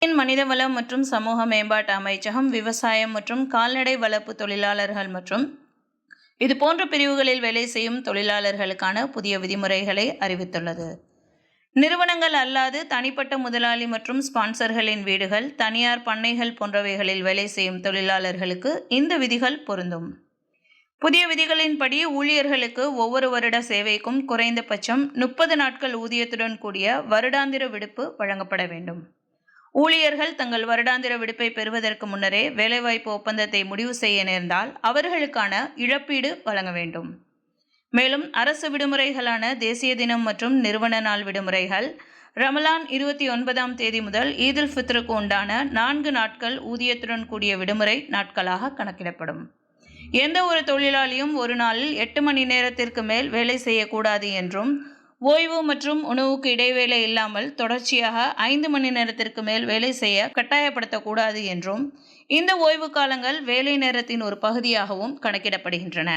மனிதவள மற்றும் சமூக மேம்பாட்டு அமைச்சகம் விவசாயம் மற்றும் கால்நடை வளர்ப்பு தொழிலாளர்கள் மற்றும் இதுபோன்ற பிரிவுகளில் வேலை செய்யும் தொழிலாளர்களுக்கான புதிய விதிமுறைகளை அறிவித்துள்ளது. நிறுவனங்கள் அல்லாது தனிப்பட்ட முதலாளி மற்றும் ஸ்பான்சர்களின் வீடுகள், தனியார் பண்ணைகள் போன்றவைகளில் வேலை செய்யும் தொழிலாளர்களுக்கு இந்த விதிகள் பொருந்தும். புதிய விதிகளின்படி ஊழியர்களுக்கு ஒவ்வொரு வருட சேவைக்கும் குறைந்தபட்சம் 30 நாட்கள் ஊதியத்துடன் கூடிய வருடாந்திர விடுப்பு வழங்கப்பட வேண்டும். ஊழியர்கள் தங்கள் வருடாந்திர விடுப்பை பெறுவதற்கு முன்னரே வேலைவாய்ப்பு ஒப்பந்தத்தை முடிவு செய்ய நேர்ந்தால் அவர்களுக்கான இழப்பீடு வழங்க வேண்டும். மேலும் அரசு விடுமுறைகளான தேசிய தினம் மற்றும் நிறுவன நாள் விடுமுறைகள், ரமலான் 29ஆம் தேதி முதல் ஈதுல் ஃபித்ருக்கு உண்டான 4 நாட்கள் ஊதியத்துடன் கூடிய விடுமுறை நாட்களாக கணக்கிடப்படும். எந்த ஒரு தொழிலாளியும் ஒரு நாளில் 8 மணி நேரத்திற்கு மேல் வேலை செய்யக்கூடாது என்றும், ஓய்வு மற்றும் உணவுக்கு இடைவேளை இல்லாமல் தொடர்ச்சியாக 5 மணி நேரத்திற்கு மேல் வேலை செய்ய கட்டாயப்படுத்தக்கூடாது என்றும், இந்த ஓய்வு காலங்கள் வேலை நேரத்தின் ஒரு பகுதியாகவும் கணக்கிடப்படுகின்றன.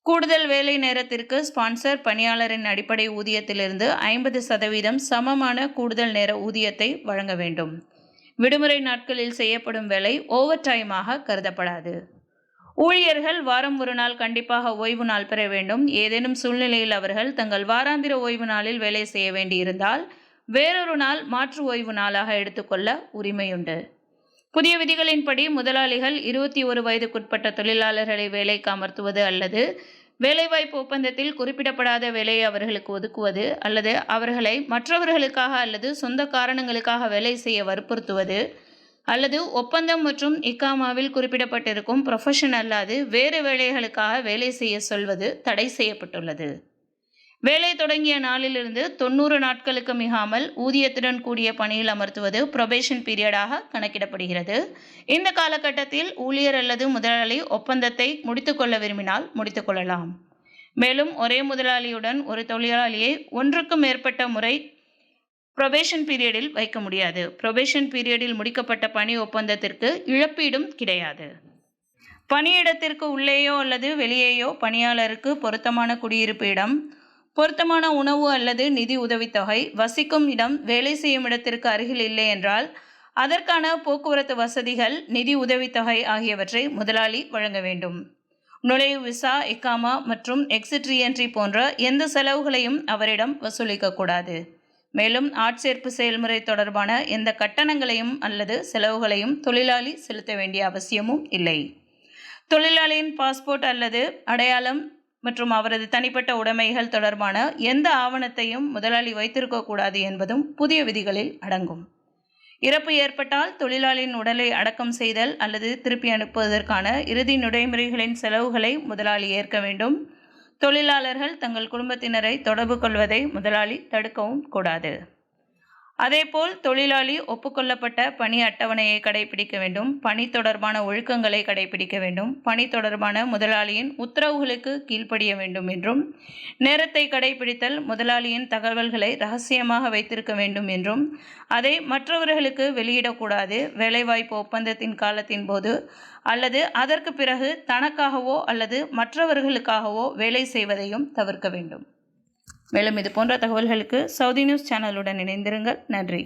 கூடுதல் வேலை நேரத்திற்கு ஸ்பான்சர் பணியாளரின் அடிப்படை ஊதியத்திலிருந்து 50% சமமான கூடுதல் நேர ஊதியத்தை வழங்க வேண்டும். விடுமுறை நாட்களில் செய்யப்படும் வேலை ஓவர் டைமாக கருதப்படாது. ஊழியர்கள் வாரம் ஒரு நாள் கண்டிப்பாக ஓய்வு நாள் பெற வேண்டும். ஏதேனும் சூழ்நிலையில் அவர்கள் தங்கள் வாராந்திர ஓய்வு நாளில் வேலை செய்ய வேண்டியிருந்தால் வேறொரு நாள் மாற்று ஓய்வு நாளாக எடுத்துக்கொள்ள உரிமையுண்டு. புதிய விதிகளின்படி முதலாளிகள் 21 வயதுக்குட்பட்ட தொழிலாளர்களை வேலைக்கு அமர்த்துவது அல்லது வேலைவாய்ப்பு ஒப்பந்தத்தில் குறிப்பிடப்படாத வேலையை அவர்களுக்கு ஒதுக்குவது அல்லது அவர்களை மற்றவர்களுக்காக அல்லது சொந்த காரணங்களுக்காக வேலை செய்ய வற்புறுத்துவது அல்லது ஒப்பந்தம் மற்றும் இக்காமாவில் குறிப்பிடப்பட்டிருக்கும் ப்ரொஃபஷன் அல்லாது வேறு வேலைகளுக்காக வேலை செய்ய சொல்வது தடை செய்யப்பட்டுள்ளது. வேலை தொடங்கிய நாளிலிருந்து 90 நாட்களுக்கு மிகாமல் ஊதியத்துடன் கூடிய பணியில் அமர்த்துவது ப்ரொபேஷன் பீரியடாக கணக்கிடப்படுகிறது. இந்த காலகட்டத்தில் ஊழியர் அல்லது முதலாளி ஒப்பந்தத்தை முடித்துக்கொள்ள விரும்பினால் முடித்துக்கொள்ளலாம். மேலும் ஒரே முதலாளியுடன் ஒரு தொழிலாளியை ஒன்றுக்கும் மேற்பட்ட முறை ப்ரொபேஷன் பீரியடில் வைக்க முடியாது. ப்ரொபேஷன் பீரியடில் முடிக்கப்பட்ட பணி ஒப்பந்தத்திற்கு இழப்பீடும் கிடையாது. பணியிடத்திற்கு உள்ளேயோ அல்லது வெளியேயோ பணியாளருக்கு பொருத்தமான குடியிருப்பு இடம், பொருத்தமான உணவு அல்லது நிதி உதவித்தொகை, வசிக்கும் இடம் வேலை செய்யும் இடத்திற்கு அருகில் இல்லை என்றால் அதற்கான போக்குவரத்து வசதிகள், நிதி உதவித்தொகை ஆகியவற்றை முதலாளி வழங்க வேண்டும். நுழைவு விசா, இக்காமா மற்றும் எக்ஸிட் ரீஎன்ட்ரி போன்ற எந்த செலவுகளையும் அவரிடம் வசூலிக்கக்கூடாது. மேலும் ஆட்சேர்ப்பு செயல்முறை தொடர்பான எந்த கட்டணங்களையும் அல்லது செலவுகளையும் தொழிலாளி செலுத்த வேண்டிய அவசியமும் இல்லை. தொழிலாளியின் பாஸ்போர்ட் அல்லது அடையாளம் மற்றும் அவரது தனிப்பட்ட உடைமைகள் தொடர்பான எந்த ஆவணத்தையும் முதலாளி வைத்திருக்கக்கூடாது என்பதும் புதிய விதிகளில் அடங்கும். இறப்பு ஏற்பட்டால் தொழிலாளியின் உடலை அடக்கம் செய்தல் அல்லது திருப்பி அனுப்புவதற்கான இறுதி நடைமுறைகளின் செலவுகளை முதலாளி ஏற்க வேண்டும். தொழிலாளர்கள் தங்கள் குடும்பத்தினரை தொடர்பு கொள்வதை முதலாளி தடுக்கவும் கூடாது. அதேபோல் தொழிலாளி ஒப்புக்கொள்ளப்பட்ட பணி அட்டவணையை கடைபிடிக்க வேண்டும். பணி தொடர்பான ஒழுக்கங்களை கடைபிடிக்க வேண்டும். பணி தொடர்பான முதலாளியின் உத்தரவுகளுக்கு கீழ்ப்படிய வேண்டும் என்றும், நேரத்தை கடைபிடித்தல், முதலாளியின் தகவல்களை இரகசியமாக வைத்திருக்க வேண்டும் என்றும், அதை மற்றவர்களுக்கு வெளியிடக்கூடாது. வேலைவாய்ப்பு ஒப்பந்தத்தின் காலத்தின் போது அல்லது அதற்கு பிறகு தனக்காகவோ அல்லது மற்றவர்களுக்காகவோ வேலை செய்வதையும் தவிர்க்க வேண்டும். மேலும் இது போன்ற தகவல்களுக்கு சவுதி நியூஸ் சேனலுடன் இணைந்திருங்கள். நன்றி.